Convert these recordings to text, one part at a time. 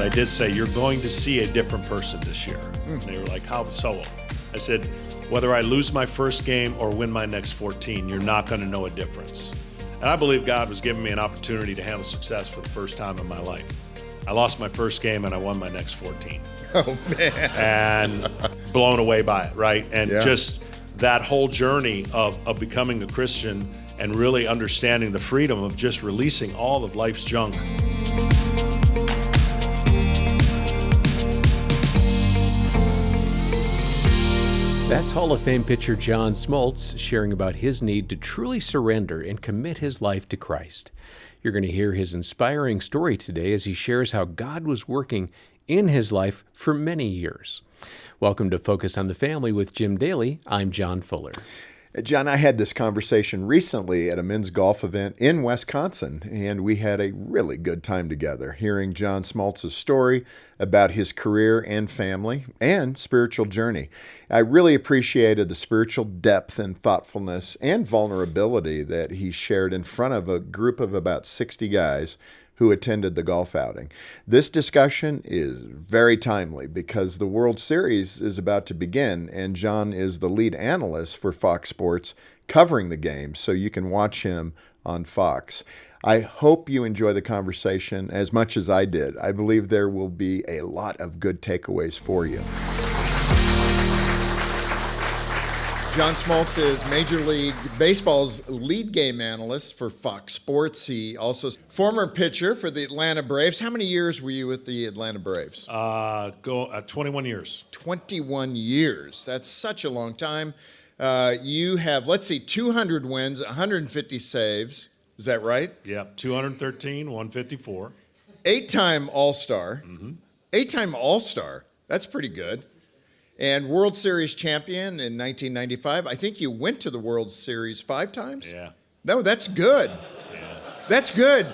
but I did say, you're going to see a different person this year. And they were like, how so? I said, whether I lose my first game or win my next 14, you're not going to know a difference. And I believe God was giving me an opportunity to handle success for the first time in my life. I lost my first game and I won my next 14. Oh, man. And blown away by it, right? And just that whole journey of becoming a Christian and really understanding the freedom of just releasing all of life's junk. That's Hall of Fame pitcher John Smoltz sharing about his need to truly surrender and commit his life to Christ. You're going to hear his inspiring story today as he shares how God was working in his life for many years. Welcome to Focus on the Family with Jim Daly. I'm John Fuller. John, I had this conversation recently at a men's golf event in Wisconsin, and we had a really good time together, hearing John Smoltz's story about his career and family and spiritual journey. I really appreciated the spiritual depth and thoughtfulness and vulnerability that he shared in front of a group of about 60 guys who attended the golf outing. This discussion is very timely because the World Series is about to begin, and John is the lead analyst for Fox Sports covering the game, so you can watch him on Fox. I hope you enjoy the conversation as much as I did. I believe there will be a lot of good takeaways for you. John Smoltz is Major League Baseball's lead game analyst for Fox Sports. He also former pitcher for the Atlanta Braves. How many years were you with the Atlanta Braves? 21 years. 21 years. That's such a long time. You have, 200 wins, 150 saves. Is that right? Yeah, 213, 154. 8-time All-Star. Mm-hmm. 8-time All-Star. That's pretty good. And World Series champion in 1995. I think you went to the World Series 5 times? Yeah. No, that's good. Yeah. That's good.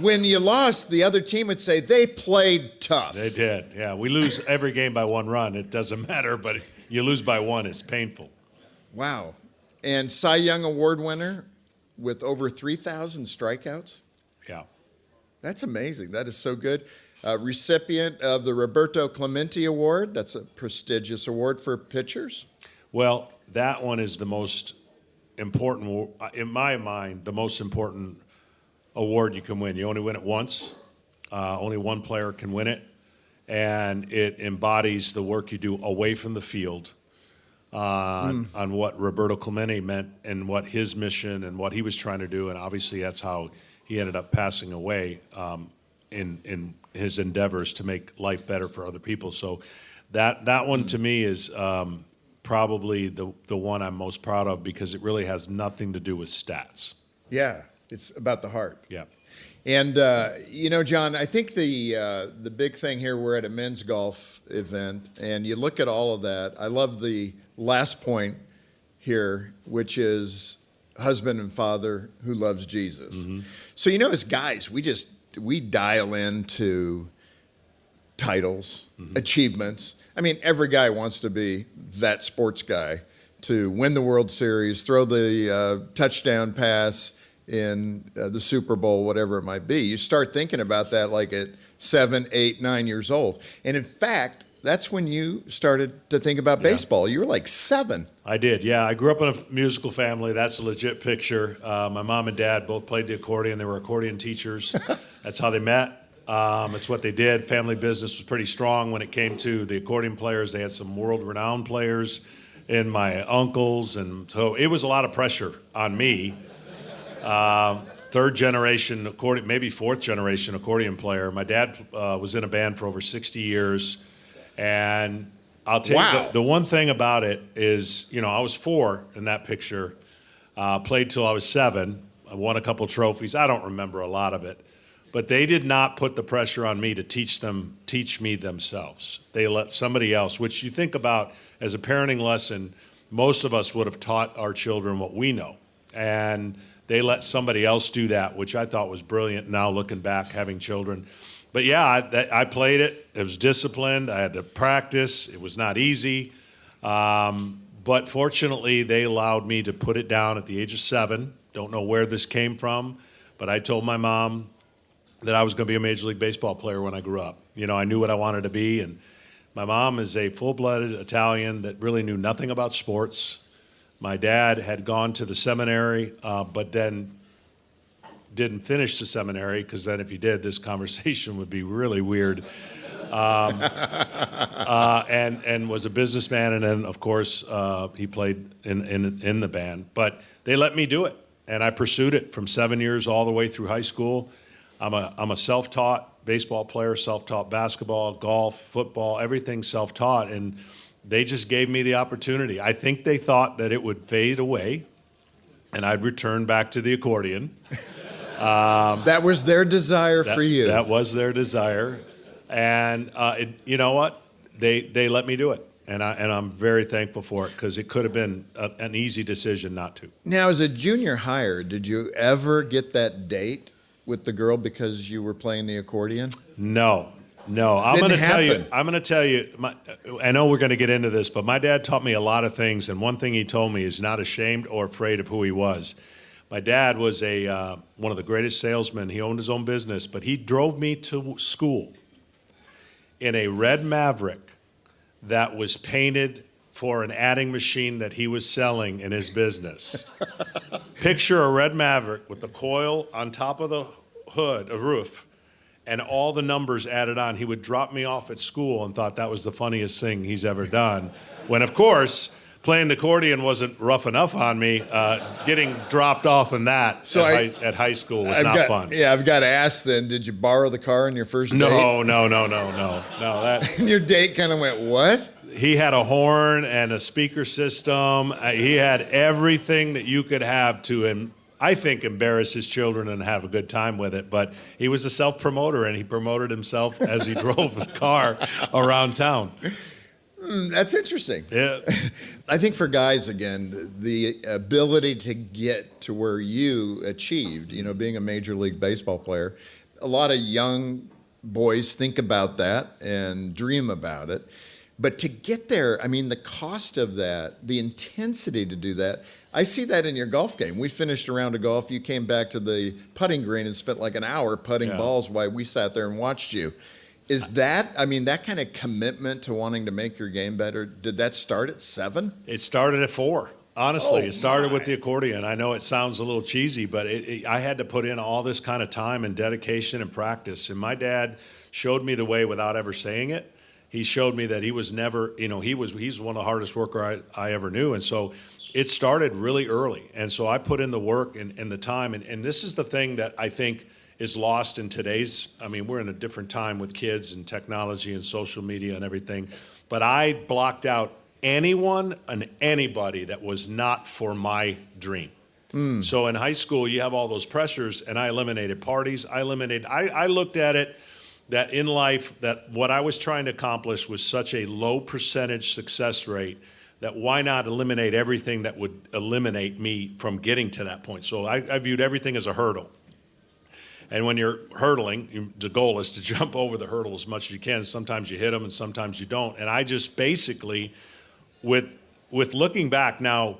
When you lost, the other team would say they played tough. They did, yeah. We lose every game by 1 run. It doesn't matter, but you lose by 1, it's painful. Wow. And Cy Young Award winner with over 3,000 strikeouts? Yeah. That's amazing. That is so good. Recipient of the Roberto Clemente Award. That's a prestigious award for pitchers. Well, that one is the most important, in my mind, the most important award you can win. You only win it once. Only one player can win it. And it embodies the work you do away from the field on what Roberto Clemente meant and what his mission and what he was trying to do. And obviously that's how he ended up passing away in his endeavors to make life better for other people. So that one to me is probably the one I'm most proud of because it really has nothing to do with stats. Yeah, it's about the heart. Yeah. And, John, I think the big thing here, we're at a men's golf event, and you look at all of that. I love the last point here, which is husband and father who loves Jesus. Mm-hmm. So, as guys, we dial into titles, achievements. I mean, every guy wants to be that sports guy to win the World Series, throw the touchdown pass in the Super Bowl, whatever it might be. You start thinking about that like at 7, 8, 9 years old. And in fact, that's when you started to think about baseball. You were like 7. I did, yeah. I grew up in a musical family. That's a legit picture. My mom and dad both played the accordion. They were accordion teachers. That's how they met. It's what they did. Family business was pretty strong when it came to the accordion players. They had some world-renowned players in my uncles, and so it was a lot of pressure on me. Third generation accordion, maybe fourth generation accordion player. My dad was in a band for over 60 years. And I'll tell you, the one thing about it is, I was 4 in that picture, played till I was 7. I won a couple trophies. I don't remember a lot of it. But they did not put the pressure on me to teach me themselves. They let somebody else, which you think about as a parenting lesson, most of us would have taught our children what we know. And they let somebody else do that, which I thought was brilliant now looking back, having children. But yeah, I played it. It was disciplined. I had to practice. It was not easy. But fortunately, they allowed me to put it down at the age of 7. Don't know where this came from, but I told my mom, that I was going to be a Major League Baseball player when I grew up. I knew what I wanted to be, and my mom is a full-blooded Italian that really knew nothing about sports. My dad had gone to the seminary, but then didn't finish the seminary, because then if he did, this conversation would be really weird. And was a businessman, and then of course he played in the band. But they let me do it, and I pursued it from 7 years all the way through high school. I'm a self-taught baseball player, self-taught basketball, golf, football, everything self-taught, and they just gave me the opportunity. I think they thought that it would fade away, and I'd return back to the accordion. That was their desire for you. That was their desire. And you know what? They let me do it, and I'm very thankful for it, because it could have been an easy decision not to. Now, as a junior hire, did you ever get that date with the girl because you were playing the accordion? No. I'm going to tell you. I know we're going to get into this, but my dad taught me a lot of things, and one thing he told me is not ashamed or afraid of who he was. My dad was one of the greatest salesmen. He owned his own business, but he drove me to school in a red Maverick that was painted for an adding machine that he was selling in his business. Picture a red Maverick with the coil on top of the hood, a roof, and all the numbers added on. He would drop me off at school and thought that was the funniest thing he's ever done. When, of course, playing the accordion wasn't rough enough on me. Getting dropped off in that at high school was not fun. Yeah, I've got to ask then, did you borrow the car on your first date? No. And your date kind of went, what? He had a horn and a speaker system. He had everything that you could have to, I think, embarrass his children and have a good time with it. But he was a self-promoter, and he promoted himself as he drove the car around town. That's interesting. Yeah. I think for guys, again, the ability to get to where you achieved, being a Major League Baseball player, a lot of young boys think about that and dream about it. But to get there, the cost of that, the intensity to do that, I see that in your golf game. We finished a round of golf. You came back to the putting green and spent like an hour putting balls while we sat there and watched you. Is that kind of commitment to wanting to make your game better, did that start at 7? It started at 4. Honestly, it started with the accordion. I know it sounds a little cheesy, but I had to put in all this kind of time and dedication and practice. And my dad showed me the way without ever saying it. He showed me that he was never, he's one of the hardest worker I ever knew. And so it started really early. And so I put in the work and the time. And this is the thing that I think is lost in today's, we're in a different time with kids and technology and social media and everything. But I blocked out anyone and anybody that was not for my dream. So in high school, you have all those pressures, and I eliminated parties. I looked at it that in life, that what I was trying to accomplish was such a low percentage success rate that why not eliminate everything that would eliminate me from getting to that point. So I viewed everything as a hurdle. And when you're hurdling, the goal is to jump over the hurdle as much as you can. Sometimes you hit them and sometimes you don't. And I just basically, with looking back now,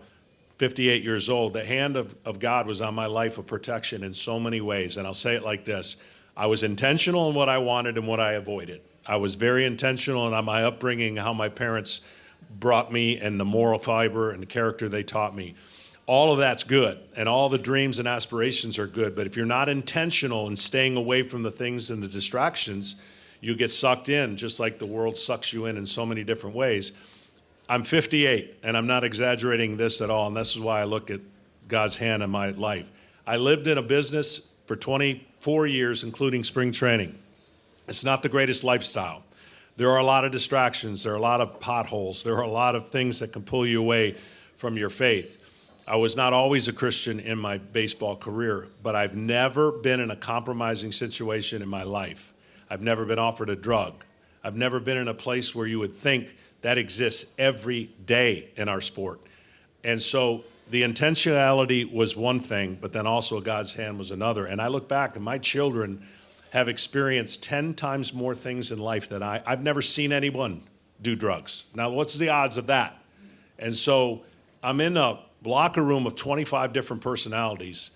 58 years old, the hand of God was on my life of protection in so many ways. And I'll say it like this. I was intentional in what I wanted and what I avoided. I was very intentional in my upbringing, how my parents brought me, and the moral fiber and the character they taught me. All of that's good, and all the dreams and aspirations are good, but if you're not intentional in staying away from the things and the distractions, you get sucked in, just like the world sucks you in so many different ways. I'm 58, and I'm not exaggerating this at all, and this is why I look at God's hand in my life. I lived in a business for 24 years, including spring training. It's not the greatest lifestyle. There are a lot of distractions. There are a lot of potholes. There are a lot of things that can pull you away from your faith. I was not always a Christian in my baseball career, but I've never been in a compromising situation in my life. I've never been offered a drug. I've never been in a place where you would think that exists every day in our sport. And so the intentionality was one thing, but then also God's hand was another. And I look back, and my children have experienced 10 times more things in life than I've never seen anyone do drugs. Now, what's the odds of that? And so I'm in a locker room of 25 different personalities,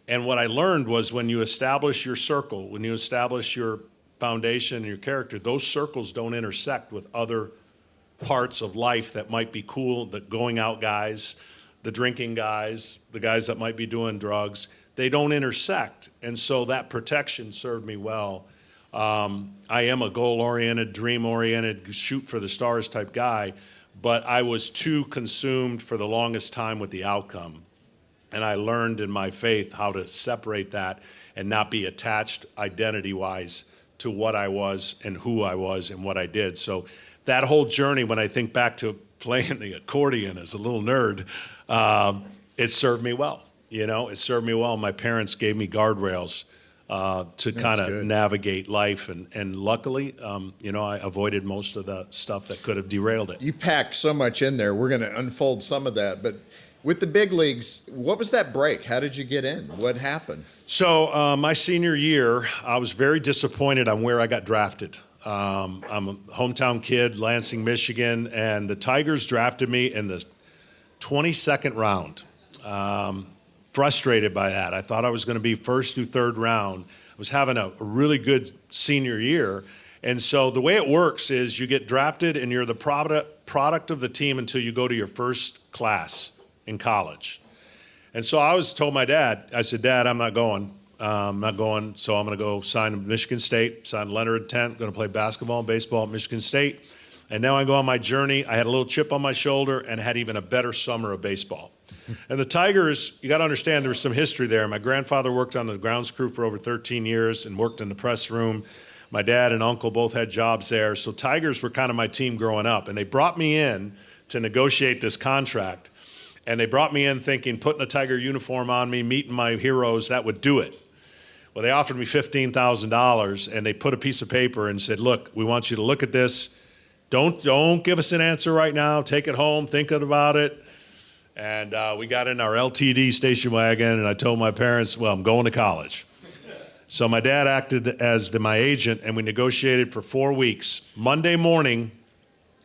And what I learned was when you establish your circle, when you establish your foundation and your character, those circles don't intersect with other parts of life that might be cool, the going out guys, the drinking guys, the guys that might be doing drugs. They don't intersect. And so that protection served me well. I am a goal-oriented, dream-oriented, shoot for the stars type guy, but I was too consumed for the longest time with the outcome. And I learned in my faith how to separate that and not be attached identity-wise to what I was and who I was and what I did. So that whole journey, when I think back to playing the accordion as a little nerd, it served me well. You know, it served me well. My parents gave me guardrails to kind of navigate life. And luckily, you know, I avoided most of the stuff that could have derailed it. You packed so much in there. We're going to unfold some of that. But with the big leagues, what was that break? How did you get in? What happened? So my senior year, I was very disappointed on where I got drafted. I'm a hometown kid, Lansing, Michigan, and the Tigers drafted me in the 22nd round. Frustrated by that. I thought I was going to be first through third round. I was having a really good senior year. And so the way it works is you get drafted and you're the product of the team until you go to your first class in college. And so I told my dad, I said, Dad, I'm not going. So I'm going to go sign at Michigan State, sign letter of intent, going to play basketball and baseball at Michigan State. And now I go on my journey. I had a little chip on my shoulder and had even a better summer of baseball. And the Tigers, you got to understand, there was some history there. My grandfather worked on the grounds crew for over 13 years and worked in the press room. My dad and uncle both had jobs there. So Tigers were kind of my team growing up. And they brought me in to negotiate this contract. And they brought me in thinking putting a Tiger uniform on me, meeting my heroes, that would do it. Well, they offered me $15,000, and they put a piece of paper and said, look, we want you to look at this. Don't give us an answer right now. Take it home, think about it. And we got in our LTD station wagon, and I told my parents, well, I'm going to college. So my dad acted as my agent, and we negotiated for 4 weeks. Monday morning,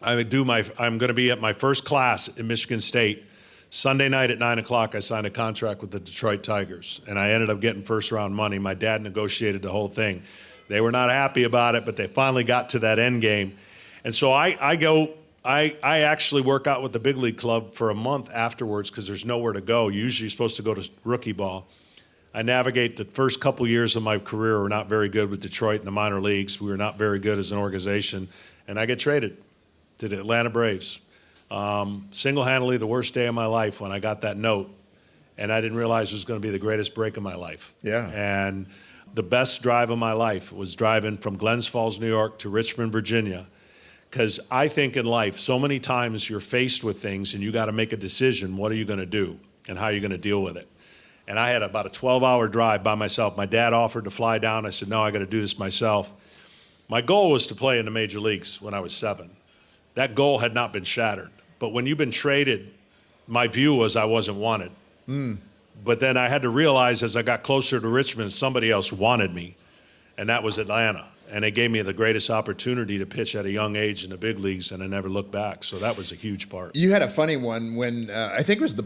I'm going to be at my first class in Michigan State. Sunday night at 9 o'clock, I signed a contract with the Detroit Tigers, and I ended up getting first-round money. My dad negotiated the whole thing. They were not happy about it, but they finally got to that end game. And so I actually work out with the big league club for a month afterwards because there's nowhere to go. Usually you're supposed to go to rookie ball. I navigate the first couple years of my career were not very good with Detroit in the minor leagues. We were not very good as an organization, and I get traded to the Atlanta Braves. Single-handedly the worst day of my life when I got that note, and I didn't realize it was going to be the greatest break of my life. Yeah. And the best drive of my life was driving from Glens Falls, New York to Richmond, Virginia, because I think in life so many times you're faced with things and you got to make a decision. What are you going to do and how are you going to deal with it? And I had about a 12-hour drive by myself. My dad offered to fly down. I said, no, I got to do this myself. My goal was to play in the major leagues when I was 7. That goal had not been shattered. But when you've been traded, my view was I wasn't wanted. But then I had to realize as I got closer to Richmond, somebody else wanted me, and that was Atlanta. And they gave me the greatest opportunity to pitch at a young age in the big leagues, and I never looked back. So that was a huge part. You had a funny one when I think it was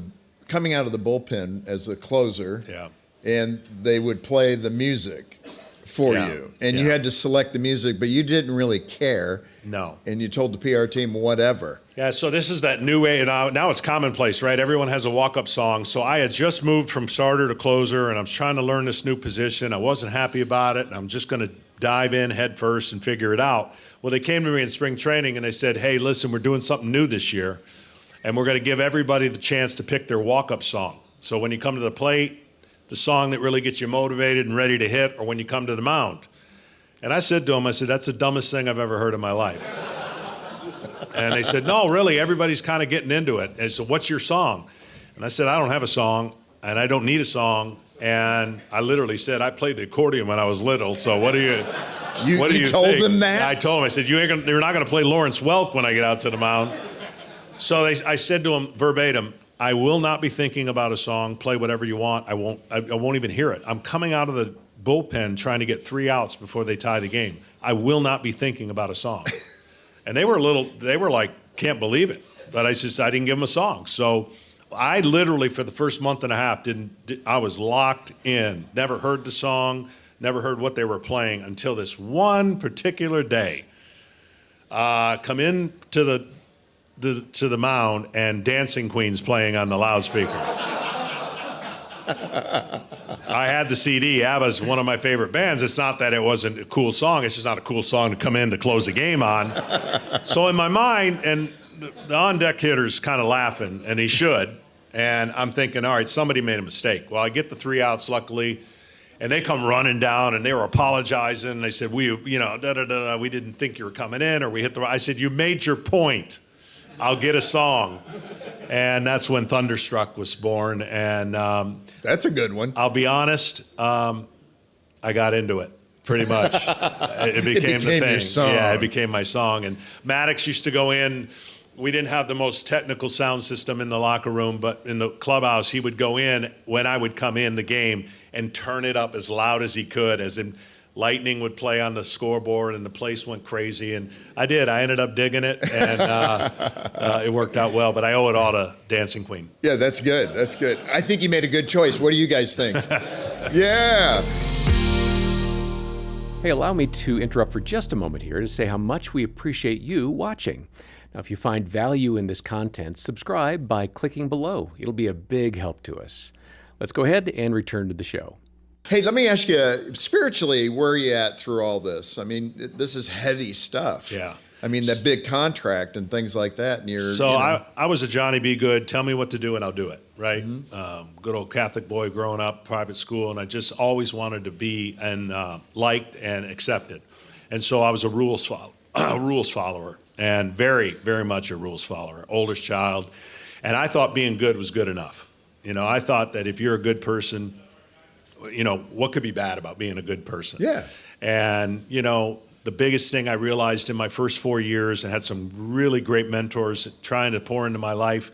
coming out of the bullpen as a closer. Yeah. And they would play the music for you. And you had to select the music, but you didn't really care. No. And you told the PR team whatever. Yeah, so this is that new way. Now it's commonplace, right? Everyone has a walk-up song. So I had just moved from starter to closer, and I was trying to learn this new position. I wasn't happy about it, and I'm just going to dive in head first and figure it out. Well, they came to me in spring training, and they said, hey, listen, we're doing something new this year, and we're going to give everybody the chance to pick their walk-up song. So when you come to the plate, the song that really gets you motivated and ready to hit, or when you come to the mound. And I said to them, that's the dumbest thing I've ever heard in my life. And they said, no, really, everybody's kind of getting into it. And so what's your song? And I said, I don't have a song, and I don't need a song. And I literally said, I played the accordion when I was little, so what do you You told them that? I told them, I said, you're not going to play Lawrence Welk when I get out to the mound. So I said to them verbatim, I will not be thinking about a song. Play whatever you want. I won't even hear it. I'm coming out of the bullpen trying to get 3 outs before they tie the game. I will not be thinking about a song. And they were like, can't believe it. But I didn't give them a song. So I literally, for the first month and a half, I was locked in. Never heard the song, never heard what they were playing until this one particular day. Come in to the mound and Dancing Queen's playing on the loudspeaker. I had the CD. ABBA's one of my favorite bands. It's not that it wasn't a cool song. It's just not a cool song to come in to close the game on. So in my mind, and the on-deck hitter's kind of laughing, and he should. And I'm thinking, all right, somebody made a mistake. Well, I get the 3 outs, luckily, and they come running down, and they were apologizing. They said, we didn't think you were coming in, or we hit the. I said, you made your point. I'll get a song. And that's when Thunderstruck was born. And That's a good one. I'll be honest, I got into it pretty much. It became the thing. Your song. Yeah, it became my song. And Maddox used to go in. We didn't have the most technical sound system in the locker room, but in the clubhouse, he would go in when I would come in the game and turn it up as loud as he could, as in lightning would play on the scoreboard, and the place went crazy. And I did. I ended up digging it, and it worked out well. But I owe it all to Dancing Queen. Yeah, that's good. That's good. I think you made a good choice. What do you guys think? Yeah. Hey, allow me to interrupt for just a moment here to say how much we appreciate you watching. Now, if you find value in this content, subscribe by clicking below. It'll be a big help to us. Let's go ahead and return to the show. Hey, let me ask you, spiritually, where are you at through all this? I mean, this is heavy stuff. Yeah. I mean, that big contract and things like that. And you're, So I was a Johnny Be Good. Tell me what to do and I'll do it, right? Good old Catholic boy growing up, private school, and I just always wanted to be and liked and accepted. And so I was a rules follower, and very, very much a rules follower, oldest child. And I thought being good was good enough. You know, I thought that if you're a good person, you know, what could be bad about being a good person? Yeah. And, you know, the biggest thing I realized in my first 4 years, and had some really great mentors trying to pour into my life.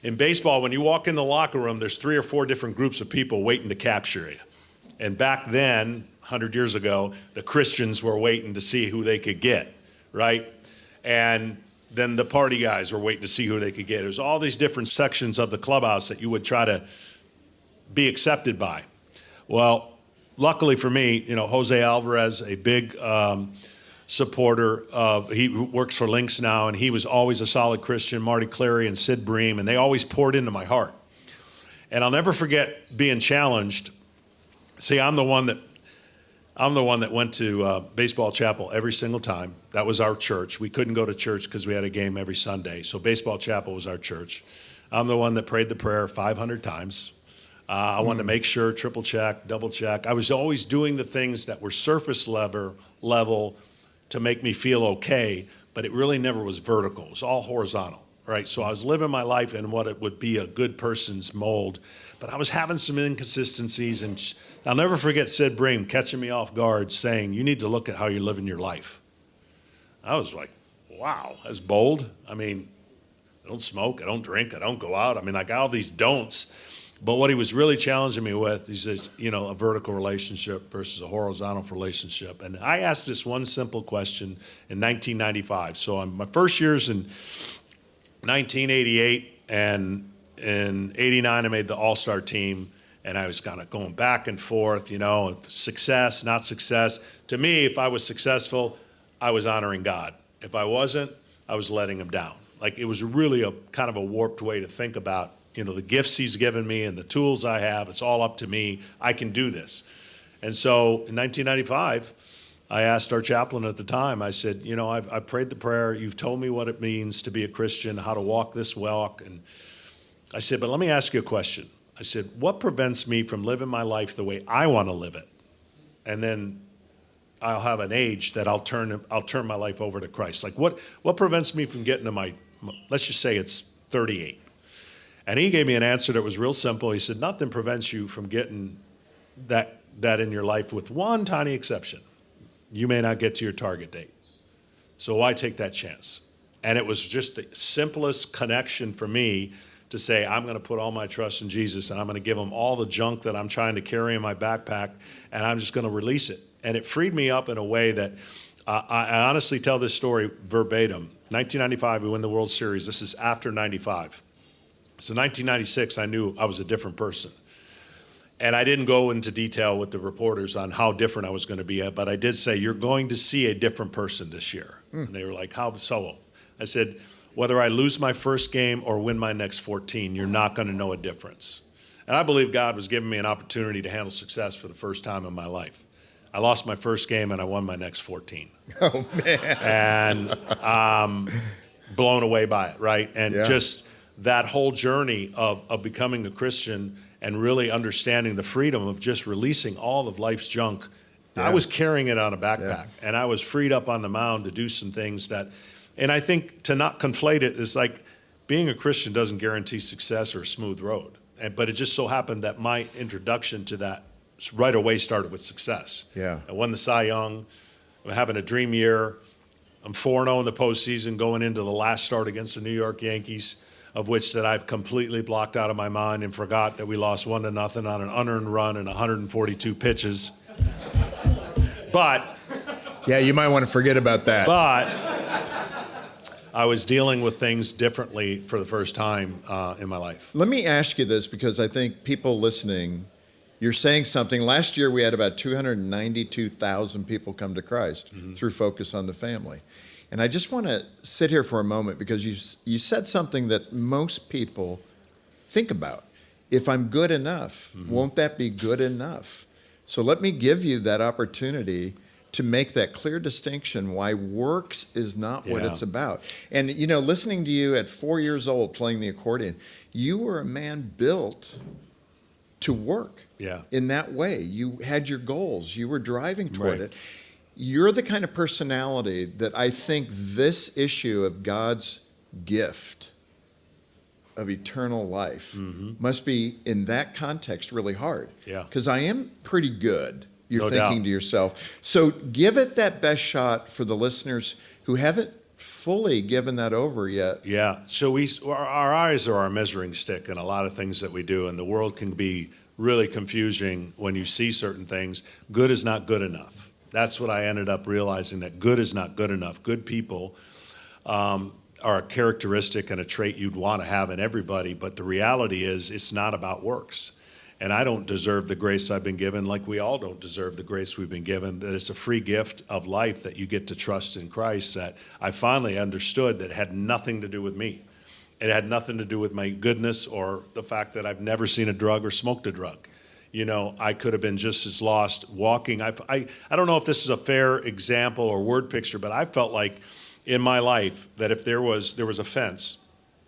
In baseball, when you walk in the locker room, there's 3 or 4 different groups of people waiting to capture you. And back then, 100 years ago, the Christians were waiting to see who they could get, right? And then the party guys were waiting to see who they could get. There's all these different sections of the clubhouse that you would try to be accepted by. Well, luckily for me, you know, Jose Alvarez, a big supporter of, he works for Lynx now, and he was always a solid Christian, Marty Clary and Sid Bream, and they always poured into my heart. And I'll never forget being challenged. See, I'm the one that went to baseball chapel every single time. That was our church. We couldn't go to church because we had a game every Sunday. So baseball chapel was our church. I'm the one that prayed the prayer 500 times. I wanted to make sure, triple check, double check. I was always doing the things that were surface level to make me feel okay, but it really never was vertical. It was all horizontal, right? So I was living my life in what it would be a good person's mold, but I was having some inconsistencies, and I'll never forget Sid Bream catching me off guard saying, you need to look at how you're living your life. I was like, wow, that's bold. I mean, I don't smoke, I don't drink, I don't go out. I mean, like all these don'ts. But what he was really challenging me with, he says, you know, a vertical relationship versus a horizontal relationship. And I asked this one simple question in 1995. So my first year's in 1988, and in 89 I made the All-Star team, and I was kind of going back and forth, you know, success, not success. To me, if I was successful, I was honoring God. If I wasn't, I was letting him down. Like, it was really a kind of a warped way to think about, you know, the gifts he's given me and the tools I have. It's all up to me. I can do this. And so in 1995, I asked our chaplain at the time, I said, you know, I've prayed the prayer. You've told me what it means to be a Christian, how to walk this walk. And I said, but let me ask you a question. I said, what prevents me from living my life the way I want to live it? And then I'll have an age that I'll turn my life over to Christ. Like, what prevents me from getting to my, let's just say it's 38. And he gave me an answer that was real simple. He said, nothing prevents you from getting that in your life, with one tiny exception. You may not get to your target date. So why take that chance? And it was just the simplest connection for me to say, I'm going to put all my trust in Jesus, and I'm going to give him all the junk that I'm trying to carry in my backpack, and I'm just going to release it. And it freed me up in a way that I honestly tell this story verbatim. 1995, we win the World Series. This is after 95. So 1996, I knew I was a different person. And I didn't go into detail with the reporters on how different I was going to be, but I did say, you're going to see a different person this year. And they were like, how so? I said, whether I lose my first game or win my next 14, you're not going to know a difference. And I believe God was giving me an opportunity to handle success for the first time in my life. I lost my first game and I won my next 14. Oh, man. And blown away by it, right? And Yeah. just that whole journey of becoming a Christian and really understanding the freedom of just releasing all of life's junk. Yeah. I was carrying it on a backpack, Yeah. and I was freed up on the mound to do some things that, and I think to not conflate it is like being a Christian doesn't guarantee success or a smooth road. But it just so happened that my introduction to that right away started with success. Yeah. I won the Cy Young. I'm having a dream year. I'm 4-0 in the postseason going into the last start against the New York Yankees, of which that I've completely blocked out of my mind and forgot that we lost 1-0 on an unearned run and 142 pitches. But Yeah, you might want to forget about that. I was dealing with things differently for the first time in my life. Let me ask you this, because I think people listening, you're saying something. Last year we had about 292,000 people come to Christ through Focus on the Family. And I just want to sit here for a moment, because you said something that most people think about. If I'm good enough, won't that be good enough? So let me give you that opportunity to make that clear distinction why works is not what Yeah. it's about. And, you know, listening to you at 4 years old playing the accordion, you were a man built to work Yeah. in that way. You had your goals. You were driving toward Right. it. You're the kind of personality that I think this issue of God's gift of eternal life must be, in that context, really hard. Yeah. Because I am pretty good, you're No thinking doubt. to yourself. So give it that best shot for the listeners who haven't fully given that over yet. Yeah. So our eyes are our measuring stick in a lot of things that we do, and the world can be really confusing when you see certain things. Good is not good enough. That's what I ended up realizing, that good is not good enough. Good people are a characteristic and a trait you'd want to have in everybody, but the reality is it's not about works. And I don't deserve the grace I've been given, like we all don't deserve the grace we've been given, that it's a free gift of life that you get to trust in Christ, that I finally understood that had nothing to do with me. It had nothing to do with my goodness or the fact that I've never seen a drug or smoked a drug. You know, I could have been just as lost walking. I don't know if this is a fair example or word picture, but I felt like in my life that if there was a fence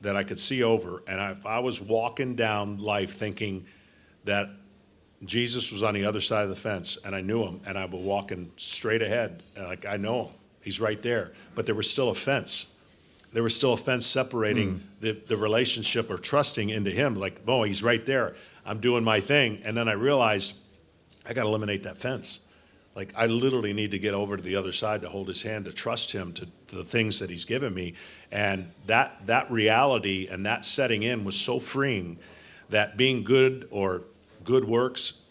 that I could see over, and if I was walking down life thinking that Jesus was on the other side of the fence and I knew him and I was walking straight ahead, like I know him, he's right there, but there was still a fence. There was still a fence separating the relationship or trusting into him, like, oh, he's right there. I'm doing my thing. And then I realized I got to eliminate that fence. Like, I literally need to get over to the other side to hold his hand, to trust him, to the things that he's given me. And that reality and that setting in was so freeing that being good or good works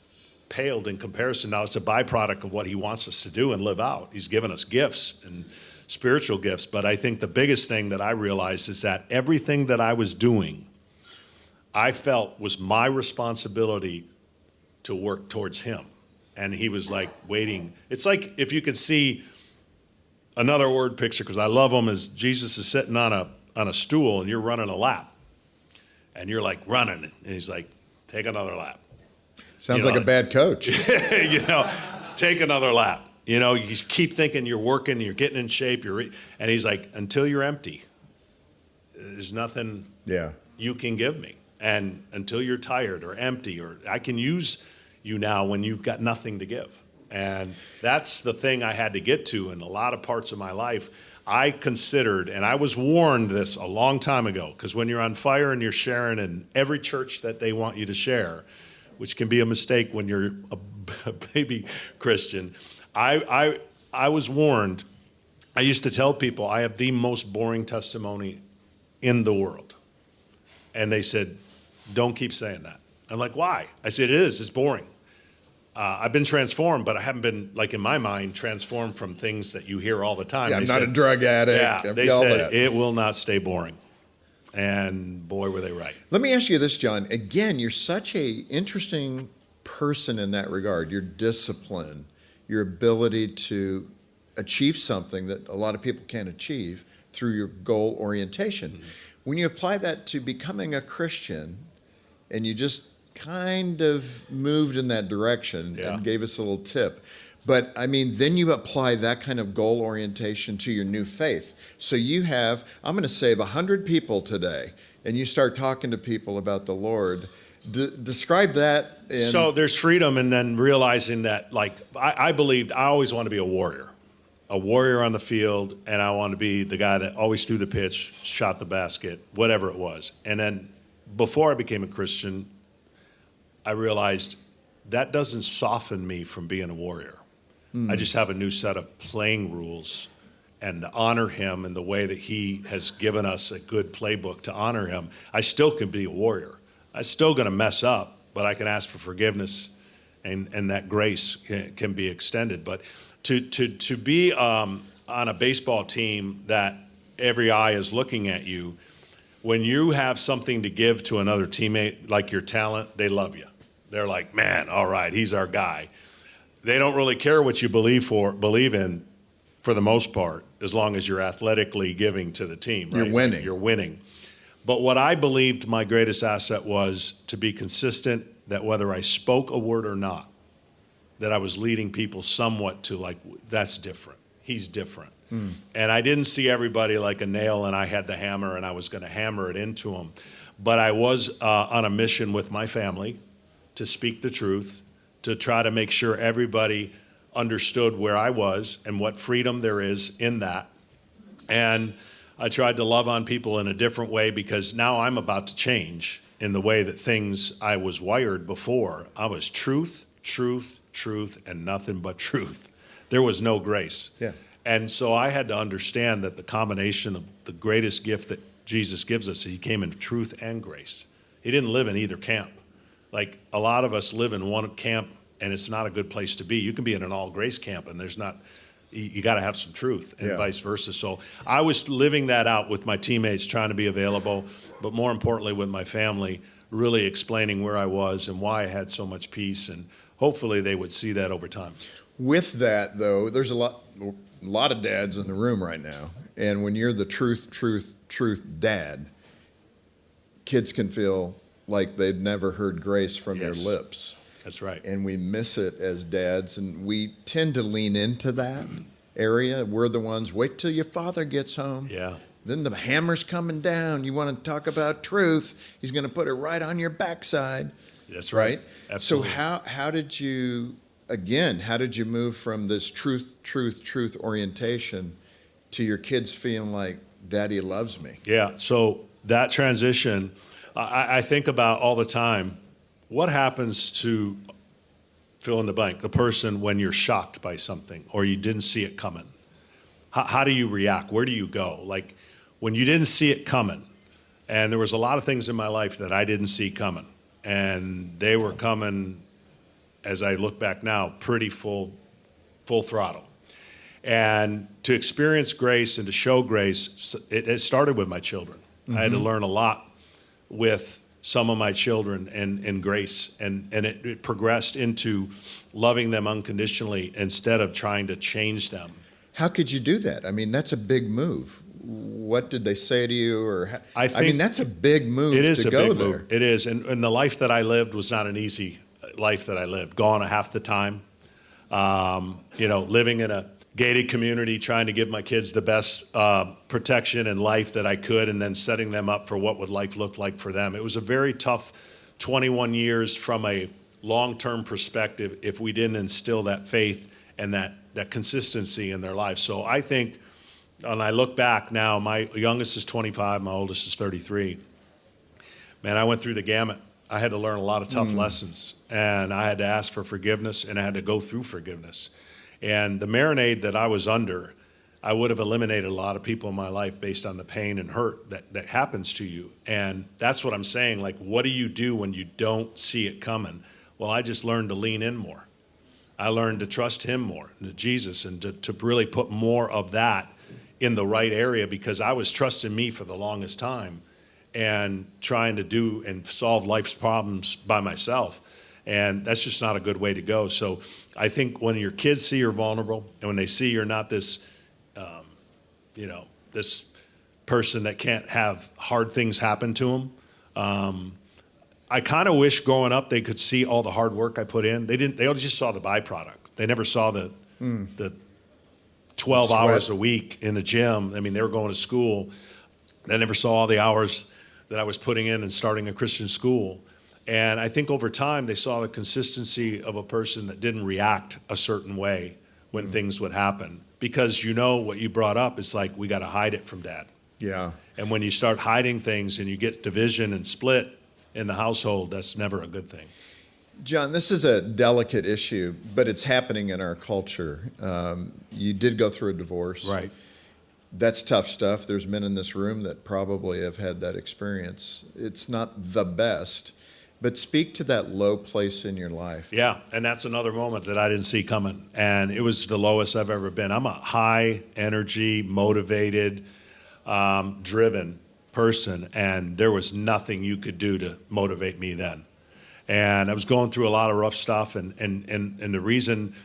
paled in comparison. Now, it's a byproduct of what he wants us to do and live out. He's given us gifts and spiritual gifts. But I think the biggest thing that I realized is that everything that I was doing, I felt was my responsibility to work towards him. And he was like waiting. It's like if you could see another word picture, because I love him, is Jesus is sitting on a stool and you're running a lap. And you're like running. And he's like, take another lap. Sounds You like know, a bad coach. You know, take another lap. You know, you keep thinking you're working, you're getting in shape. And he's like, until you're empty, there's nothing Yeah. you can give me. And until you're tired or empty, or I can use you now when you've got nothing to give. And that's the thing I had to get to in a lot of parts of my life. I considered, and I was warned this a long time ago, because when you're on fire and you're sharing in every church that they want you to share, which can be a mistake when you're a baby Christian, I was warned. I used to tell people I have the most boring testimony in the world. And they said, don't keep saying that. I'm like, why? I said, it is. It's boring. I've been transformed, but I haven't been, like in my mind, transformed from things that you hear all the time. Yeah, I'm They not said, a drug addict. Yeah, they all said that. it will not stay boring. And boy, were they right. Let me ask you this, John. Again, you're such a interesting person in that regard. Your discipline, your ability to achieve something that a lot of people can't achieve through your goal orientation. When you apply that to becoming a Christian, and you just kind of moved in that direction and gave us a little tip. But I mean, then you apply that kind of goal orientation to your new faith. So you have, I'm going to save 100 people today, and you start talking to people about the Lord. Describe that. So there's freedom, and then realizing that, like, I believed I always want to be a warrior on the field, and I want to be the guy that always threw the pitch, shot the basket, whatever it was. And then before I became a Christian, I realized that doesn't soften me from being a warrior. I just have a new set of playing rules, and to honor him in the way that he has given us a good playbook to honor him. I still can be a warrior. I'm still going to mess up, but I can ask for forgiveness, and that grace can be extended. But to be on a baseball team that every eye is looking at you, when you have something to give to another teammate, like your talent, they love you. They're like, man, all right, he's our guy. They don't really care what you believe in for the most part, as long as you're athletically giving to the team. Right? You're winning. But what I believed my greatest asset was to be consistent, that whether I spoke a word or not, that I was leading people somewhat to, like, that's different. He's different. And I didn't see everybody like a nail, and I had the hammer, and I was going to hammer it into them. But I was on a mission with my family to speak the truth, to try to make sure everybody understood where I was and what freedom there is in that. And I tried to love on people in a different way, because now I'm about to change in the way that things I was wired before. I was truth, truth, truth, and nothing but truth. There was no grace. Yeah. And so I had to understand that the combination of the greatest gift that Jesus gives us, he came in truth and grace. He didn't live in either camp. Like, a lot of us live in one camp, and it's not a good place to be. You can be in an all-grace camp, and there's not, you got to have some truth, and vice versa. So I was living that out with my teammates, trying to be available, but more importantly with my family, really explaining where I was and why I had so much peace, and hopefully they would see that over time. With that, though, there's a lot of dads in the room right now, and when you're the truth dad, kids can feel like they've never heard grace from your lips. That's right. And we miss it as dads, and we tend to lean into that area. We're the ones, wait till your father gets home. Yeah. Then the hammer's coming down. You want to talk about truth, he's going to put it right on your backside. That's right. Absolutely. So how did you move from this truth orientation to your kids feeling like Daddy loves me? Yeah, so that transition, I think about all the time. What happens to, fill in the blank, the person when you're shocked by something or you didn't see it coming? How do you react? Where do you go? Like, when you didn't see it coming, and there was a lot of things in my life that I didn't see coming, and they were coming, as I look back now, pretty full throttle. And to experience grace and to show grace, it started with my children. I had to learn a lot with some of my children and grace, and it progressed into loving them unconditionally instead of trying to change them. How could you do that? I mean, that's a big move. What did they say to you? Or I mean, that's a big move to go there. Move. It is, and the life that I lived was not an easy life that I lived. Gone a half the time, living in a gated community, trying to give my kids the best protection and life that I could, and then setting them up for what would life look like for them. It was a very tough 21 years from a long-term perspective if we didn't instill that faith and that consistency in their lives. So I think, when I look back now, my youngest is 25, my oldest is 33. Man, I went through the gamut. I had to learn a lot of tough lessons, and I had to ask for forgiveness, and I had to go through forgiveness. And the marinade that I was under, I would have eliminated a lot of people in my life based on the pain and hurt that happens to you. And that's what I'm saying. Like, what do you do when you don't see it coming? Well, I just learned to lean in more. I learned to trust him more, to Jesus, and to really put more of that in the right area, because I was trusting me for the longest time. and trying to do and solve life's problems by myself. And that's just not a good way to go. So I think when your kids see you're vulnerable and when they see you're not this, this person that can't have hard things happen to them, I kind of wish growing up they could see all the hard work I put in. They didn't. They just saw the byproduct. They never saw the 12 hours a week in the gym. I mean, they were going to school. They never saw all the hours that I was putting in and starting a Christian school. And I think over time they saw the consistency of a person that didn't react a certain way when things would happen. Because what you brought up, it's like we got to hide it from Dad. Yeah. And when you start hiding things and you get division and split in the household, that's never a good thing. John, this is a delicate issue, but it's happening in our culture. You did go through a divorce. Right. That's tough stuff. There's men in this room that probably have had that experience. It's not the best, but speak to that low place in your life. Yeah, and that's another moment that I didn't see coming. And it was the lowest I've ever been. I'm a high energy, motivated, driven person, and there was nothing you could do to motivate me then. And I was going through a lot of rough stuff, and the reason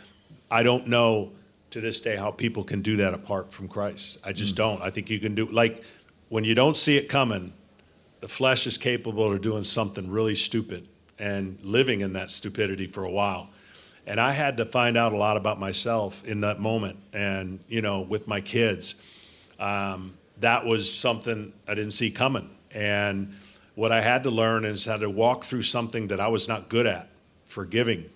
I don't know to this day how people can do that apart from Christ. I just don't. I think you can do, like, when you don't see it coming, the flesh is capable of doing something really stupid and living in that stupidity for a while. And I had to find out a lot about myself in that moment. And, with my kids, that was something I didn't see coming. And what I had to learn is how to walk through something that I was not good at, forgiving.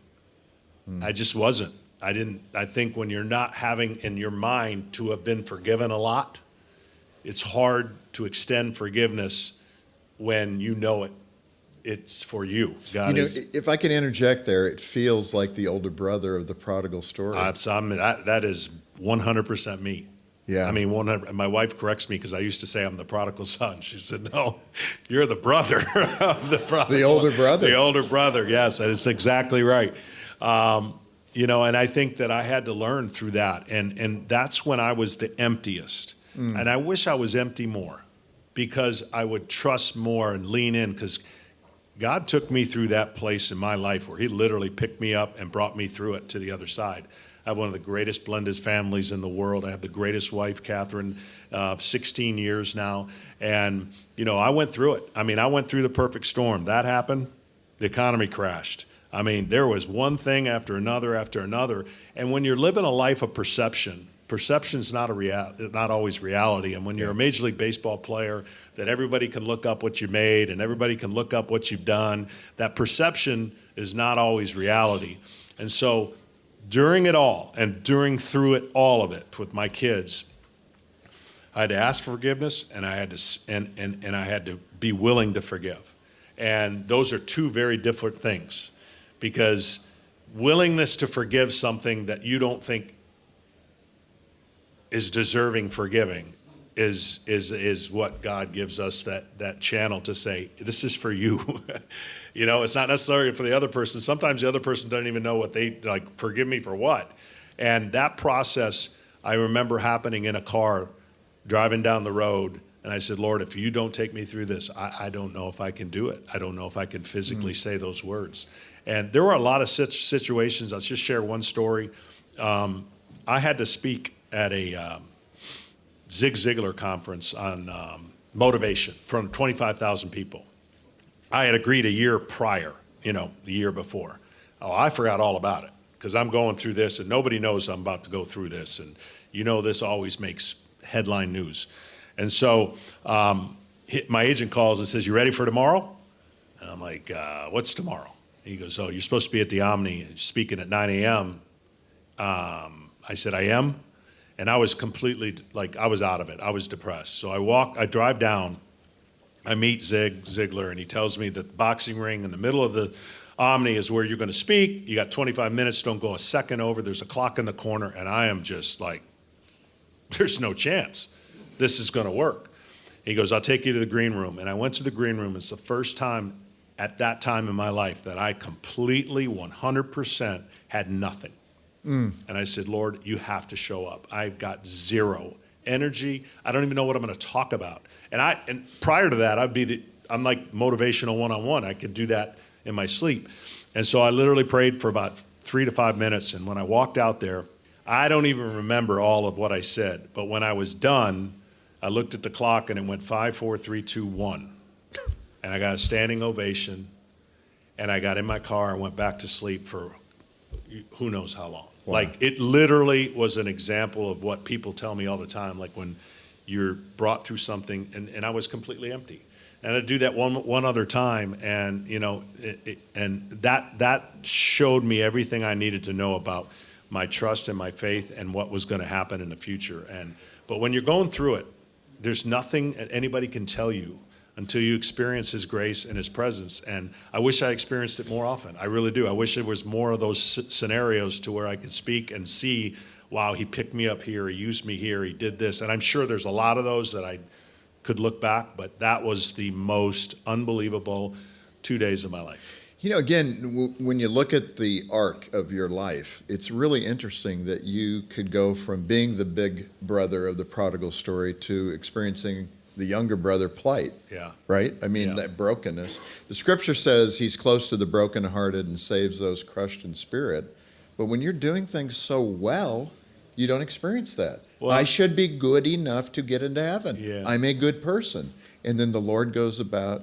I just wasn't. I think when you're not having in your mind to have been forgiven a lot, it's hard to extend forgiveness when it's for you. God if I can interject there, it feels like the older brother of the prodigal story. That is 100% me. Yeah. I mean, 100. My wife corrects me because I used to say I'm the prodigal son. She said, "No, you're the brother of the prodigal." The older brother. The older brother. Yes, that's exactly right. And I think that I had to learn through that, and that's when I was the emptiest. And I wish I was empty more, because I would trust more and lean in, because God took me through that place in my life where He literally picked me up and brought me through it to the other side. I have one of the greatest blended families in the world. I have the greatest wife, Catherine, 16 years now. And, I went through it. I mean, I went through the perfect storm. That happened. The economy crashed. I mean, there was one thing after another after another. And when you're living a life of perception is not always reality. And when you're a Major League Baseball player, that everybody can look up what you made and everybody can look up what you've done, that perception is not always reality. And so during it all and through it, all of it with my kids, I had to ask for forgiveness, and I had to be willing to forgive. And those are two very different things, because willingness to forgive something that you don't think is deserving forgiving is what God gives us, that channel to say, this is for you. It's not necessarily for the other person. Sometimes the other person doesn't even know what they like. Forgive me for what? And that process, I remember happening in a car driving down the road. And I said, Lord, if you don't take me through this, I don't know if I can do it. I don't know if I can physically say those words. And there were a lot of such situations. I'll just share one story. I had to speak at a Zig Ziglar conference on motivation from 25,000 people. I had agreed a year prior, the year before. Oh, I forgot all about it, because I'm going through this and nobody knows I'm about to go through this. And this always makes headline news. And so my agent calls and says, "You ready for tomorrow?" And I'm like, "What's tomorrow?" He goes, "Oh, you're supposed to be at the Omni speaking at 9 a.m. I said, "I am." And I was completely, I was out of it. I was depressed. So I drive down, I meet Zig Ziglar, and he tells me that the boxing ring in the middle of the Omni is where you're going to speak. You got 25 minutes, don't go a second over. There's a clock in the corner, and I am just like, there's no chance this is going to work. He goes, "I'll take you to the green room." And I went to the green room. It's the first time at that time in my life that I completely, 100% had nothing. And I said, "Lord, you have to show up. I've got zero energy. I don't even know what I'm going to talk about." And prior to that, I'd be I'm like motivational one-on-one. I could do that in my sleep. And so I literally prayed for about 3 to 5 minutes. And when I walked out there, I don't even remember all of what I said. But when I was done, I looked at the clock and it went 5, 4, 3, 2, 1. And I got a standing ovation. And I got in my car and went back to sleep for who knows how long. Wow. Like, it literally was an example of what people tell me all the time, like when you're brought through something, and I was completely empty. And I'd do that one other time, and and that showed me everything I needed to know about my trust and my faith and what was going to happen in the future. But when you're going through it, there's nothing anybody can tell you until you experience His grace and His presence. And I wish I experienced it more often. I really do. I wish there was more of those scenarios to where I could speak and see, wow, He picked me up here, He used me here, He did this. And I'm sure there's a lot of those that I could look back, but that was the most unbelievable 2 days of my life. You know, again, when you look at the arc of your life, it's really interesting that you could go from being the big brother of the prodigal story to experiencing the younger brother plight. Yeah. Right? I mean, Yeah. that brokenness. The scripture says He's close to the brokenhearted and saves those crushed in spirit. But when you're doing things so well, you don't experience that. Well, I should be good enough to get into heaven. Yeah. I'm a good person. And then the Lord goes about,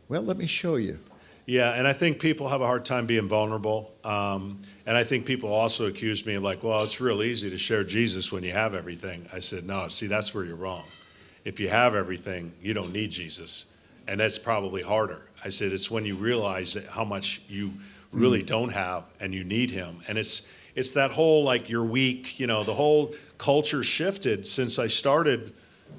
well, let me show you. Yeah, and I think people have a hard time being vulnerable. And I think people also accuse me of like, well, it's real easy to share Jesus when you have everything. I said, no, see, that's where you're wrong. If you have everything, you don't need Jesus. And that's probably harder. I said, it's when you realize that how much you really don't have and you need Him. And it's that whole, like, you're weak, the whole culture shifted since I started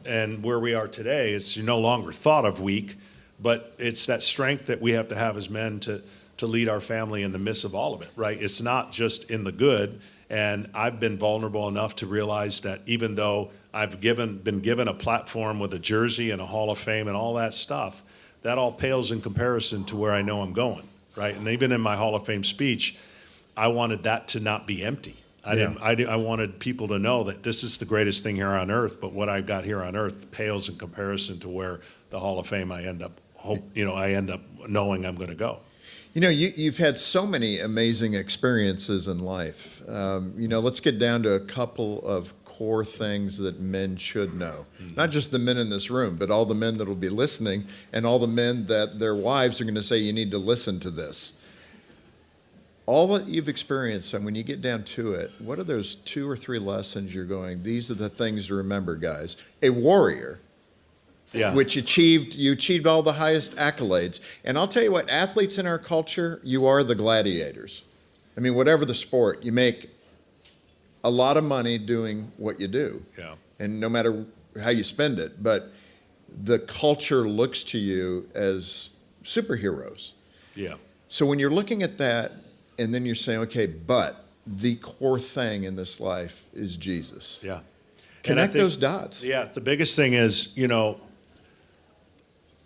and where we are today. It's you're no longer thought of weak, but it's that strength that we have to have as men to lead our family in the midst of all of it, right? It's not just in the good. And I've been vulnerable enough to realize that even though I've been given a platform with a jersey and a Hall of Fame and all that stuff, that all pales in comparison to where I know I'm going, right? And even in my Hall of Fame speech, I wanted that to not be empty. I wanted people to know that this is the greatest thing here on earth, but what I've got here on earth pales in comparison to where the Hall of Fame I end up knowing I'm going to go. You know, you've had so many amazing experiences in life. Let's get down to a couple of core things that men should know. Not just the men in this room, but all the men that will be listening and all the men that their wives are going to say, you need to listen to this. All that you've experienced, and when you get down to it, what are those 2 or 3 lessons you're going, these are the things to remember, guys? A warrior, Yeah. which you achieved all the highest accolades. And I'll tell you what, athletes in our culture, you are the gladiators. I mean, whatever the sport, you make a lot of money doing what you do. Yeah. And no matter how you spend it, but the culture looks to you as superheroes. Yeah. So when you're looking at that, and then you're saying, okay, but the core thing in this life is Jesus. Yeah. Connect those dots. Yeah. The biggest thing is,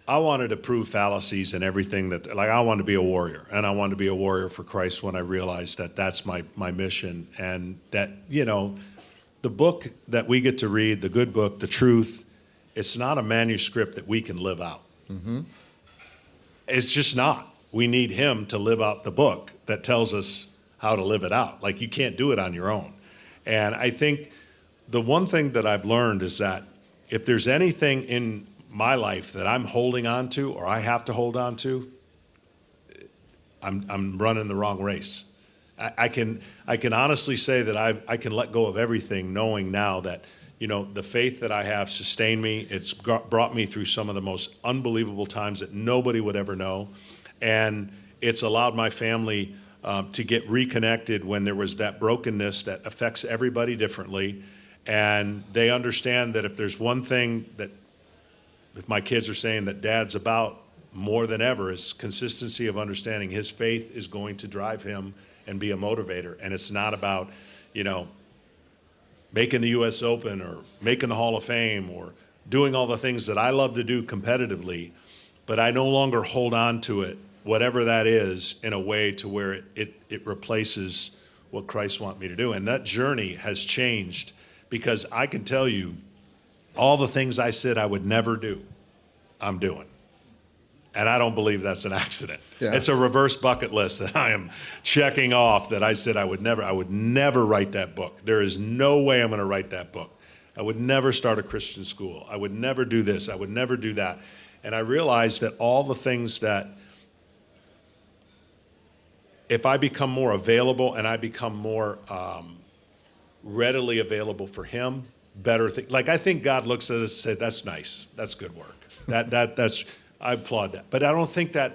I wanted to prove fallacies and everything I wanted to be a warrior, and I wanted to be a warrior for Christ when I realized that that's my mission, and that, the book that we get to read, the good book, the truth, it's not a manuscript that we can live out. Mm-hmm. It's just not. We need Him to live out the book that tells us how to live it out. Like, you can't do it on your own. And I think the one thing that I've learned is that if there's anything in my life that I'm holding on to or I have to hold on to, I'm running the wrong race. I can honestly say that I can let go of everything, knowing now that the faith that I have sustained me. It's brought me through some of the most unbelievable times that nobody would ever know. And it's allowed my family to get reconnected when there was that brokenness that affects everybody differently. And they understand that if there's one thing that if my kids are saying that Dad's about more than ever, is consistency of understanding his faith is going to drive him and be a motivator. And it's not about, making the U.S. Open or making the Hall of Fame or doing all the things that I love to do competitively, but I no longer hold on to it, whatever that is, in a way to where it replaces what Christ wants me to do. And that journey has changed, because I can tell you all the things I said I would never do, I'm doing. And I don't believe that's an accident. Yeah. It's a reverse bucket list that I am checking off that I said I would never write that book. There is no way I'm going to write that book. I would never start a Christian school. I would never do this. I would never do that. And I realized that all the things that, if I become more available and I become more readily available for him, better things. Like, I think God looks at us and says, that's nice. That's good work. That's I applaud that. But I don't think that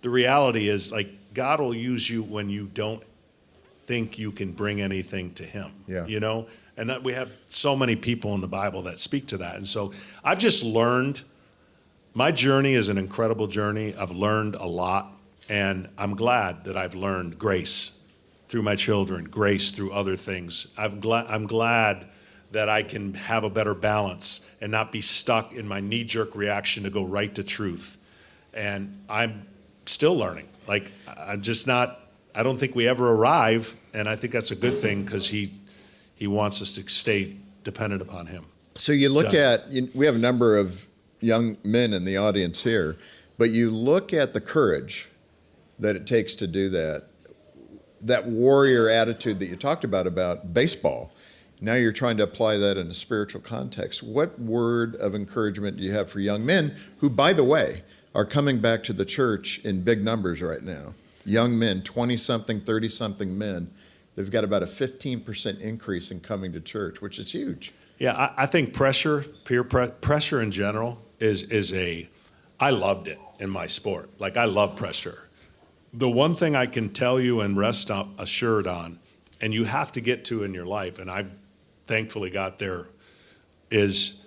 the reality is, like, God will use you when you don't think you can bring anything to him. Yeah. You know? And that we have so many people in the Bible that speak to that. And so I've just learned, my journey is an incredible journey. I've learned a lot. And I'm glad that I've learned grace through my children, grace through other things. I'm glad that I can have a better balance and not be stuck in my knee-jerk reaction to go right to truth. And I'm still learning. Like, I'm just not, I don't think we ever arrive, and I think that's a good thing because he wants us to stay dependent upon him. So you look we have a number of young men in the audience here, but you look at the courage that it takes to do that warrior attitude that you talked about baseball. Now you're trying to apply that in a spiritual context. What word of encouragement do you have for young men who, by the way, are coming back to the church in big numbers right now? Young men, 20-something, 30-something men. They've got about a 15% increase in coming to church, which is huge. Yeah, I think pressure in general I loved it in my sport. Like, I love pressure. The one thing I can tell you and rest assured on, and you have to get to in your life, and I've thankfully got there, is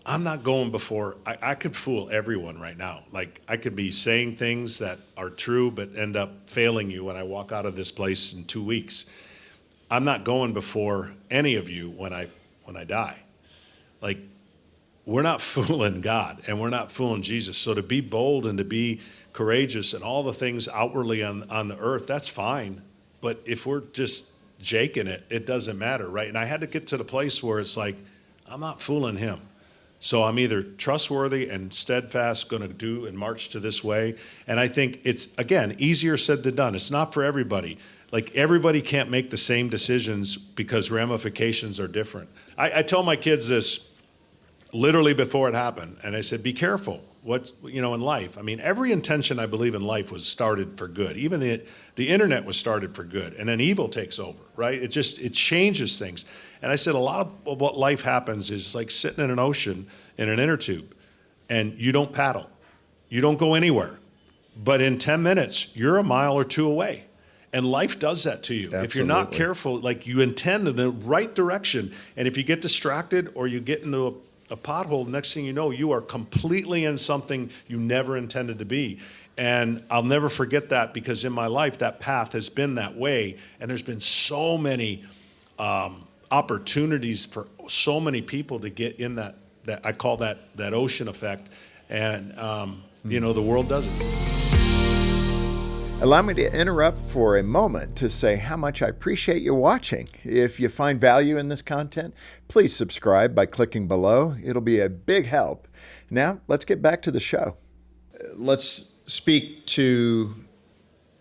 I'm not going before. I could fool everyone right now. Like, I could be saying things that are true but end up failing you when I walk out of this place in 2 weeks. I'm not going before any of you when I die. Like, we're not fooling God and we're not fooling Jesus. So to be bold and to be courageous and all the things outwardly on the earth, that's fine. But if we're just jaking it, it doesn't matter, right? And I had to get to the place where it's like, I'm not fooling him. So I'm either trustworthy and steadfast, going to do and march to this way. And I think it's, again, easier said than done. It's not for everybody. Like, everybody can't make the same decisions because ramifications are different. I tell my kids this literally before it happened. And I said, be careful in life. I mean, every intention I believe in life was started for good. Even the internet was started for good. And then evil takes over, right? It changes things. And I said, a lot of what life happens is like sitting in an ocean in an inner tube, and you don't paddle. You don't go anywhere. But in 10 minutes, you're a mile or two away. And life does that to you. Absolutely. If you're not careful, like, you intend in the right direction. And if you get distracted or you get into a pothole, next thing you know, you are completely in something you never intended to be. And I'll never forget that, because in my life, that path has been that way. And there's been so many opportunities for so many people to get in that I call that ocean effect. And, the world doesn't. Allow me to interrupt for a moment to say how much I appreciate you watching. If you find value in this content, please subscribe by clicking below. It'll be a big help. Now, let's get back to the show. Let's speak to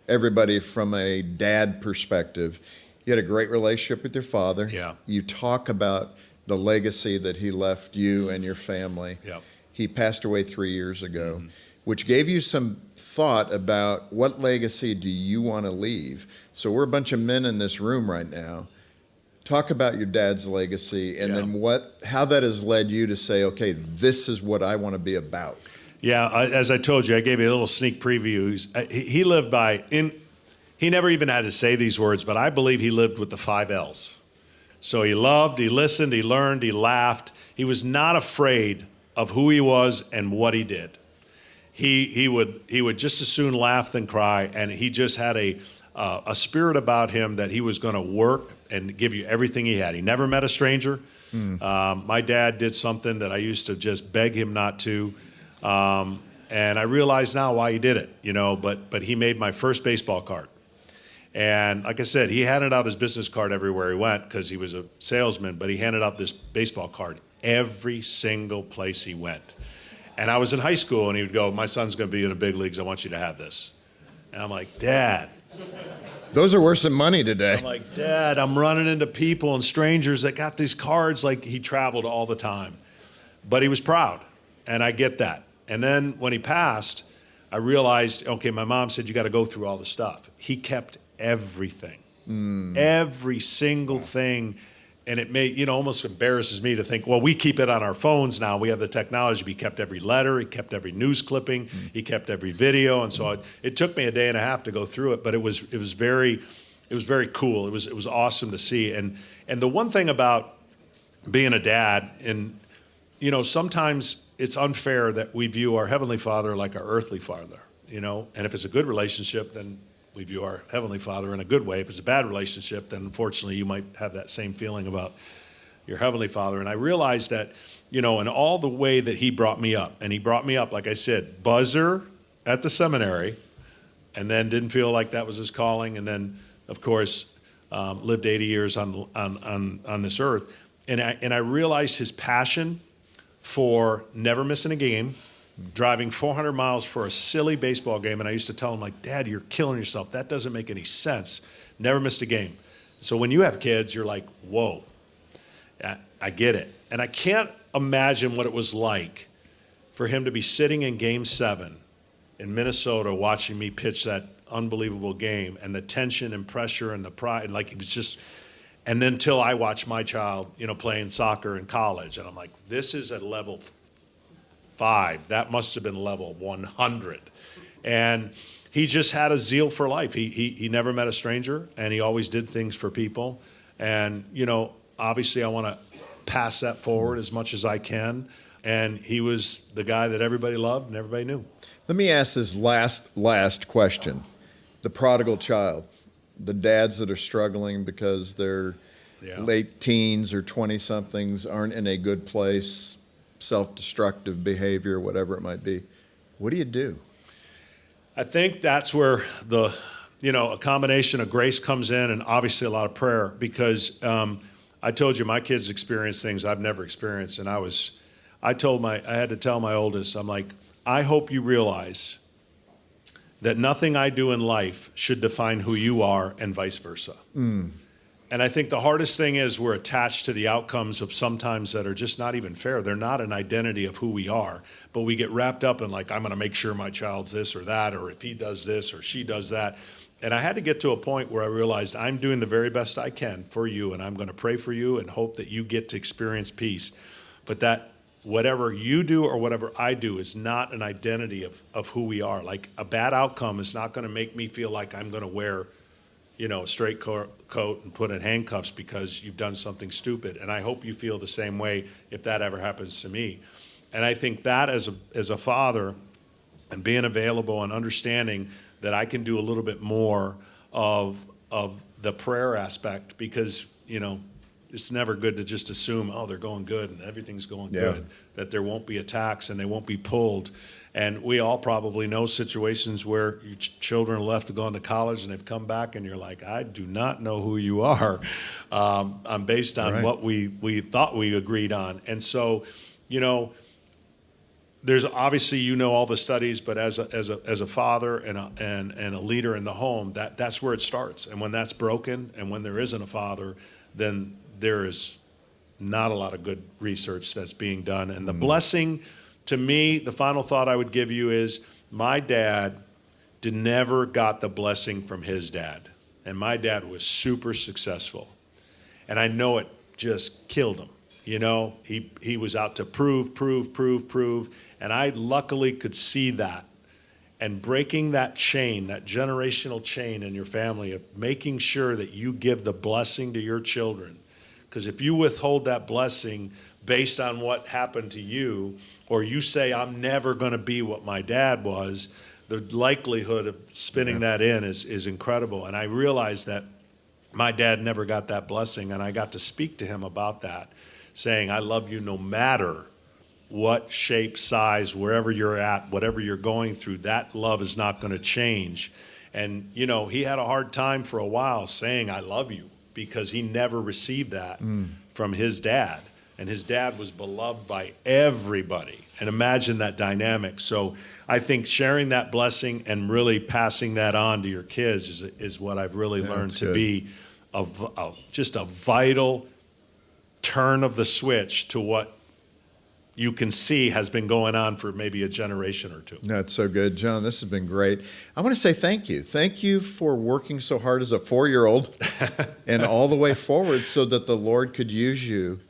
everybody from a dad perspective. You had a great relationship with your father. Yeah. You talk about the legacy that he left you and your family. Yeah. He passed away 3 years ago, which gave you some thought about what legacy do you want to leave. So we're a bunch of men in this room right now. Talk about your dad's legacy, and then how that has led you to say, okay, this is what I want to be about. Yeah, as I told you, I gave you a little sneak preview. He lived he never even had to say these words, but I believe he lived with the 5 L's. So he loved, he listened, he learned, he laughed. He was not afraid of who he was and what he did. He would just as soon laugh than cry, and he just had a spirit about him that he was going to work and give you everything he had. He never met a stranger. My dad did something that I used to just beg him not to, and I realize now why he did it. But he made my first baseball card. And like I said, he handed out his business card everywhere he went because he was a salesman, but he handed out this baseball card every single place he went. And I was in high school, and he would go, my son's going to be in the big leagues. I want you to have this. And I'm like, Dad. Those are worse than money today. I'm like, Dad, I'm running into people and strangers that got these cards. Like, he traveled all the time. But he was proud, and I get that. And then when he passed, I realized, okay, my mom said, you got to go through all the stuff. He kept everything, every single thing. And it almost embarrasses me to think, well, we keep it on our phones now. We have the technology. He kept every letter. He kept every news clipping. He kept every video. And so it took me a day and a half to go through it, but it was very cool. It was awesome to see. And the one thing about being a dad, and sometimes it's unfair that we view our Heavenly Father like our earthly father, and if it's a good relationship, then we view our Heavenly Father in a good way. If it's a bad relationship, then unfortunately you might have that same feeling about your Heavenly Father. And I realized that, in all the way that he brought me up, and he brought me up, like I said, buzzer at the seminary, and then didn't feel like that was his calling, and then, of course, lived 80 years on this earth. And I realized his passion for never missing a game, driving 400 miles for a silly baseball game. And I used to tell him, like, Dad, you're killing yourself. That doesn't make any sense. Never missed a game. So when you have kids, you're like, whoa, I get it. And I can't imagine what it was like for him to be sitting in Game 7 in Minnesota watching me pitch that unbelievable game, and the tension and pressure and the pride. Like, it was just, and then until I watched my child, playing soccer in college. And I'm like, this is at level 5. That must have been level 100. And he just had a zeal for life. He never met a stranger, and he always did things for people. And, obviously I want to pass that forward as much as I can. And he was the guy that everybody loved and everybody knew. Let me ask this last question. The prodigal child, the dads that are struggling because their late teens or 20-somethings aren't in a good place, self-destructive behavior, whatever it might be. What do you do? I think that's where a combination of grace comes in, and obviously a lot of prayer, because I told you my kids experience things I've never experienced. And I had to tell my oldest, I'm like, I hope you realize that nothing I do in life should define who you are, and vice versa. And I think the hardest thing is we're attached to the outcomes of sometimes that are just not even fair. They're not an identity of who we are, but we get wrapped up in, like, I'm going to make sure my child's this or that, or if he does this or she does that. And I had to get to a point where I realized I'm doing the very best I can for you, and I'm going to pray for you and hope that you get to experience peace. But that whatever you do or whatever I do is not an identity of who we are. Like, a bad outcome is not going to make me feel like I'm going to wear a straight coat and put in handcuffs because you've done something stupid. And I hope you feel the same way if that ever happens to me. And I think that as a father, and being available and understanding that I can do a little bit more of the prayer aspect, because, it's never good to just assume, oh, they're going good and everything's going good, that there won't be attacks and they won't be pulled. And we all probably know situations where your children left to go into college and they've come back and you're like, I do not know who you are, based on what we thought we agreed on. And so, there's obviously, all the studies, but as a father and a leader in the home, that's where it starts. And when that's broken, and when there isn't a father, then there is not a lot of good research that's being done. And the blessing, to me, the final thought I would give you is, my dad never got the blessing from his dad. And my dad was super successful. And I know it just killed him. He was out to prove. And I luckily could see that. And breaking that chain, that generational chain in your family, of making sure that you give the blessing to your children. Because if you withhold that blessing based on what happened to you, or you say, I'm never going to be what my dad was, the likelihood of spinning that in is incredible. And I realized that my dad never got that blessing, and I got to speak to him about that, saying, I love you no matter what shape, size, wherever you're at, whatever you're going through, that love is not going to change. And, he had a hard time for a while saying, I love you, because he never received that from his dad. and his dad was beloved by everybody. And imagine that dynamic. So I think sharing that blessing and really passing that on to your kids is what I've really learned that's to good. be just a vital turn of the switch to what you can see has been going on for maybe a generation or two. That's so good. John, this has been great. I want to say thank you. Thank you for working so hard as a 4-year-old and all the way forward so that the Lord could use you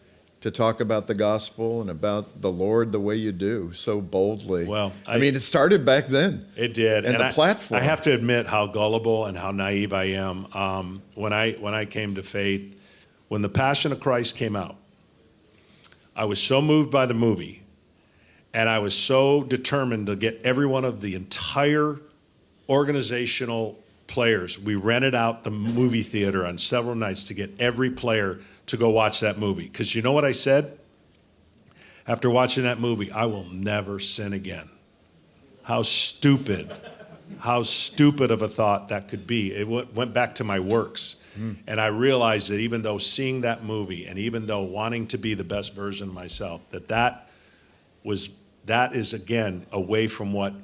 to talk about the gospel and about the Lord the way you do, so boldly. Well, I mean, it started back then. It did. And the platform. I have to admit how gullible and how naive I am. When I came to faith, when The Passion of Christ came out, I was so moved by the movie, and I was so determined to get every one of the entire organizational players. We rented out the movie theater on several nights to get every player to go watch that movie. Because you know what I said? After watching that movie, I will never sin again. How stupid of a thought that could be. It went back to my works. And I realized that even though seeing that movie and even though wanting to be the best version of myself, that is, again, away from what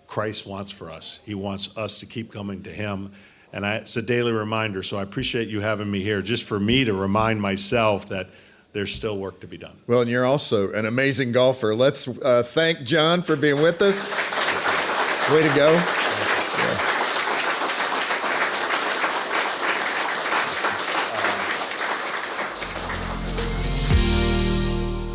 Christ wants for us. He wants us to keep coming to him. And it's a daily reminder, so I appreciate you having me here, just for me to remind myself that there's still work to be done. Well, and you're also an amazing golfer. Let's thank John for being with us. Way to go. Yeah.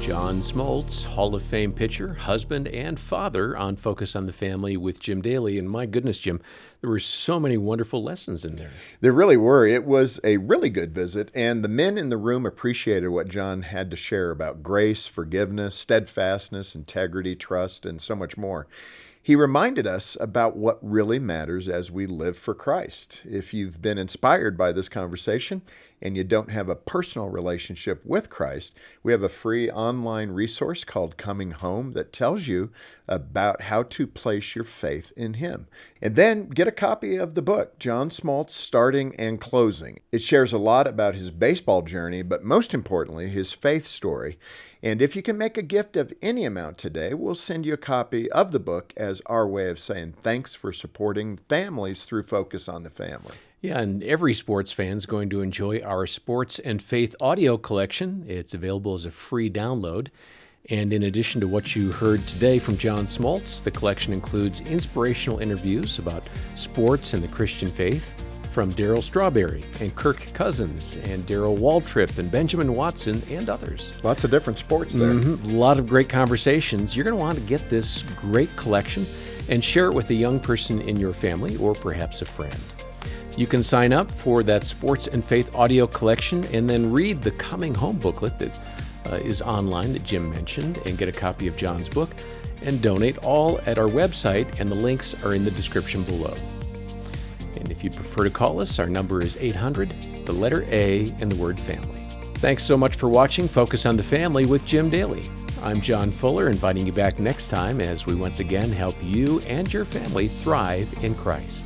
John Smoltz, Hall of Fame pitcher, husband, and father on Focus on the Family with Jim Daly. And my goodness, Jim, there were so many wonderful lessons in there. There really were. It was a really good visit, and the men in the room appreciated what John had to share about grace, forgiveness, steadfastness, integrity, trust, and so much more. He reminded us about what really matters as we live for Christ. If you've been inspired by this conversation and you don't have a personal relationship with Christ, we have a free online resource called Coming Home that tells you about how to place your faith in Him. And then get a copy of the book, John Smoltz, Starting and Closing. It shares a lot about his baseball journey, but most importantly, his faith story. And if you can make a gift of any amount today, we'll send you a copy of the book as our way of saying thanks for supporting families through Focus on the Family. Yeah, and every sports fan is going to enjoy our Sports and Faith audio collection. It's available as a free download. And in addition to what you heard today from John Smoltz, the collection includes inspirational interviews about sports and the Christian faith from Darryl Strawberry and Kirk Cousins and Darryl Waltrip and Benjamin Watson and others. Lots of different sports there. A lot of great conversations. You're going to want to get this great collection and share it with a young person in your family or perhaps a friend. You can sign up for that Sports and Faith audio collection and then read the Coming Home booklet that is online that Jim mentioned and get a copy of John's book and donate all at our website, and the links are in the description below. And if you prefer to call us, our number is 800, the letter A, and the word family. Thanks so much for watching Focus on the Family with Jim Daly. I'm John Fuller, inviting you back next time as we once again help you and your family thrive in Christ.